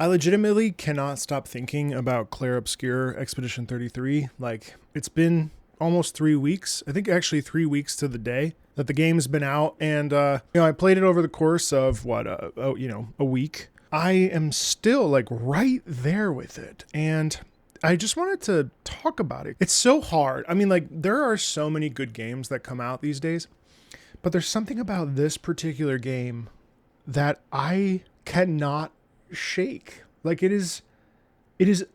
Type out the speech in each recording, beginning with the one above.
I legitimately cannot stop thinking about Clair Obscur Expedition 33. Like, it's been almost 3 weeks. I think actually 3 weeks to the day that the game's been out. And, I played it over the course of a week. I am still like right there with it. And I just wanted to talk about it. It's so hard. I mean, like, there are so many good games that come out these days, but there's something about this particular game that I cannot shake. Like, it is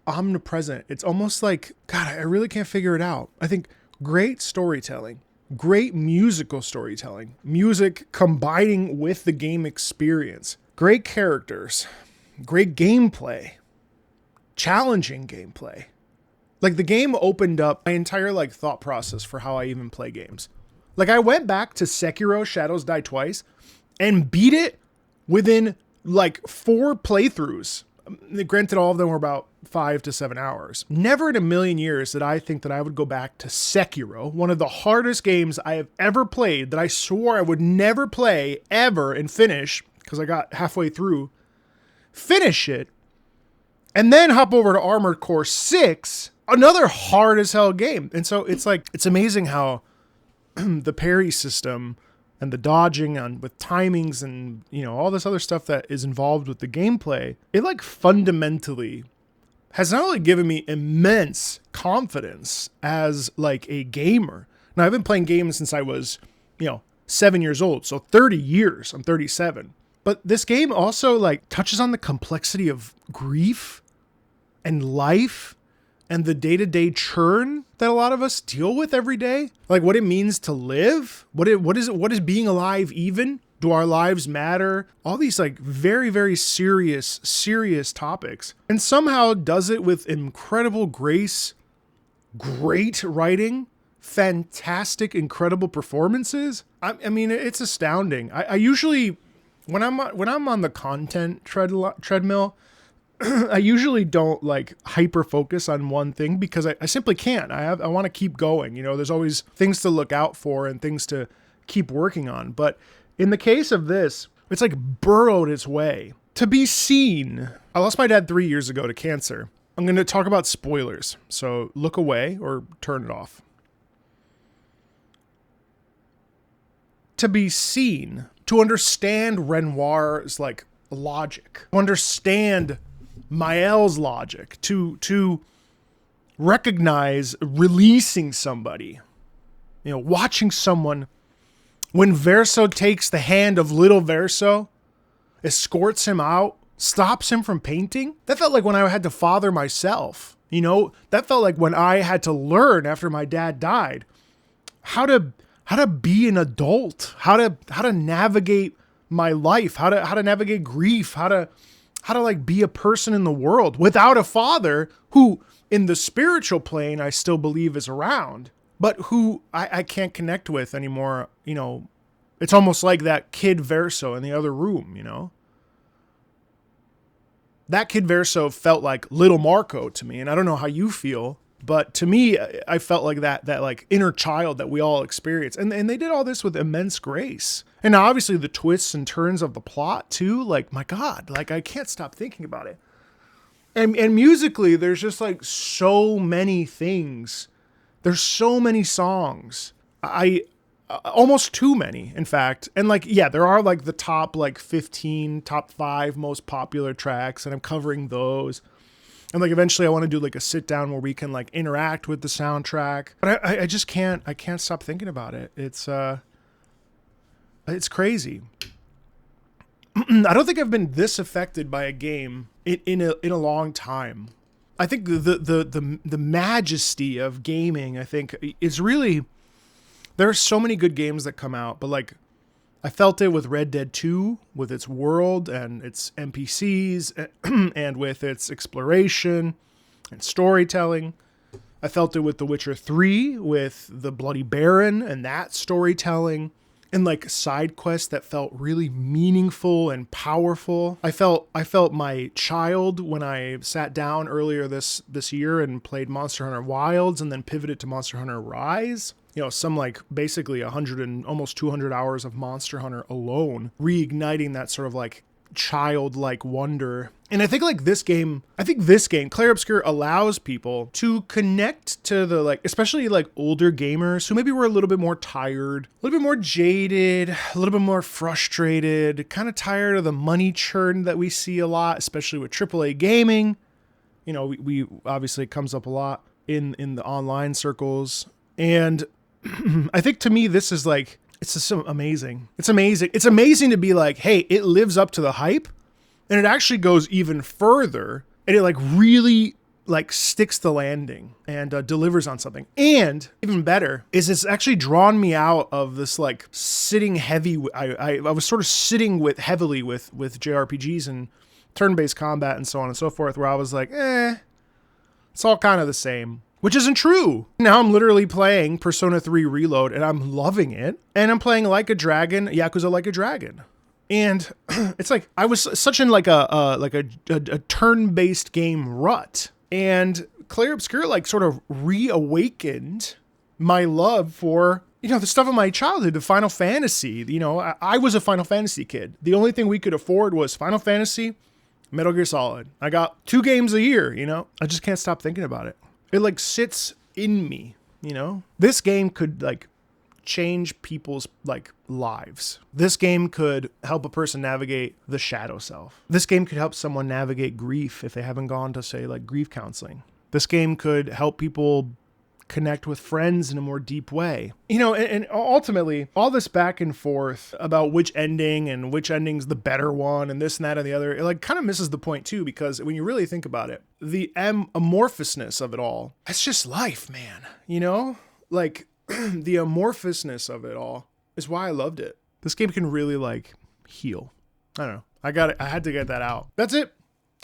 omnipresent. It's almost like, God, I really can't figure it out. I think great storytelling, great musical storytelling, music combining with the game experience, great characters, great gameplay, challenging gameplay. Like, the game opened up my entire like thought process for how I even play games. Like, I went back to Sekiro Shadows Die Twice and beat it within like 4 playthroughs. Granted, all of them were about 5 to 7 hours. Never in a million years did I think that I would go back to Sekiro, one of the hardest games I have ever played, that I swore I would never play ever and finish, because I got halfway through, finish it, and then hop over to Armored Core 6, another hard as hell game. And so it's like, it's amazing how the parry system and the dodging on with timings and, all this other stuff that is involved with the gameplay, it like fundamentally has not only given me immense confidence as like a gamer. Now, I've been playing games since I was, 7 years old. So 30 years, I'm 37. But this game also like touches on the complexity of grief and life and the day-to-day churn that a lot of us deal with every day. Like, what it means to live. What is being alive even? Do our lives matter? All these like very, very serious topics. And somehow does it with incredible grace, great writing, fantastic, incredible performances. I mean, it's astounding. I usually, when I'm on the content treadmill, I usually don't like hyper focus on one thing because I simply can't. I want to keep going. There's always things to look out for and things to keep working on. But in the case of this, it's like burrowed its way to be seen. I lost my dad 3 years ago to cancer. I'm going to talk about spoilers. So look away or turn it off. To be seen, to understand Renoir's like logic, to understand Mael's logic, to recognize releasing somebody, watching someone, when Verso takes the hand of little Verso, escorts him out, stops him from painting. That felt like when I had to father myself. That felt like when I had to learn after my dad died how to be an adult, how to navigate my life, how to navigate grief, how to like be a person in the world without a father who in the spiritual plane I still believe is around, but who I can't connect with anymore. It's almost like that kid Verso in the other room, That kid Verso felt like little Marco to me, and I don't know how you feel, but to me, I felt like that like inner child that we all experience. And they did all this with immense grace. And obviously the twists and turns of the plot too, like, my God, like I can't stop thinking about it. And musically, there's just like so many things. There's so many songs. Almost too many, in fact. And like, yeah, there are like the top like 15, top 5 most popular tracks, and I'm covering those. And like eventually I want to do like a sit down where we can like interact with the soundtrack. But I just can't stop thinking about it. It's crazy. I don't think I've been this affected by a game in a long time. I think the majesty of gaming, I think, is really, there are so many good games that come out, but like I felt it with Red Dead 2, with its world and its NPCs and with its exploration and storytelling. I felt it with The Witcher 3, with the Bloody Baron and that storytelling, and like side quests that felt really meaningful and powerful. I felt my child when I sat down earlier this year and played Monster Hunter Wilds and then pivoted to Monster Hunter Rise. Some like basically 100 and almost 200 hours of Monster Hunter alone, reigniting that sort of like childlike wonder. And I think like this game, Clair Obscur allows people to connect to the like, especially like older gamers who maybe were a little bit more tired, a little bit more jaded, a little bit more frustrated, kind of tired of the money churn that we see a lot, especially with AAA gaming. You know, we obviously it comes up a lot in the online circles. And I think to me, this is like, it's just so amazing. It's amazing. It's amazing to be like, hey, it lives up to the hype and it actually goes even further and it like really like sticks the landing and delivers on something. And even better is it's actually drawn me out of this like sitting heavy. I was sort of sitting heavily with JRPGs and turn-based combat and so on and so forth, where I was like, it's all kind of the same. Which isn't true. Now I'm literally playing Persona 3 Reload and I'm loving it. And I'm playing Like a Dragon, Yakuza Like a Dragon. And it's like, I was such in like a turn-based game rut. And Clair Obscur like sort of reawakened my love for, you know, the stuff of my childhood, the Final Fantasy. You know, I was a Final Fantasy kid. The only thing we could afford was Final Fantasy, Metal Gear Solid. I got 2 games a year, you know? I just can't stop thinking about it. It like sits in me, you know? This game could like change people's like lives. This game could help a person navigate the shadow self. This game could help someone navigate grief if they haven't gone to say like grief counseling. This game could help people connect with friends in a more deep way. You know, and ultimately all this back and forth about which ending and which ending's the better one and this and that and the other, it like kind of misses the point too, because when you really think about it, the amorphousness of it all, that's just life, man. You know, like the amorphousness of it all is why I loved it. This game can really like heal. I don't know. I had to get that out. That's it.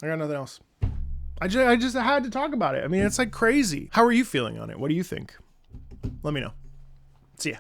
I got nothing else. I just had to talk about it. I mean, it's like crazy. How are you feeling on it? What do you think? Let me know. See ya.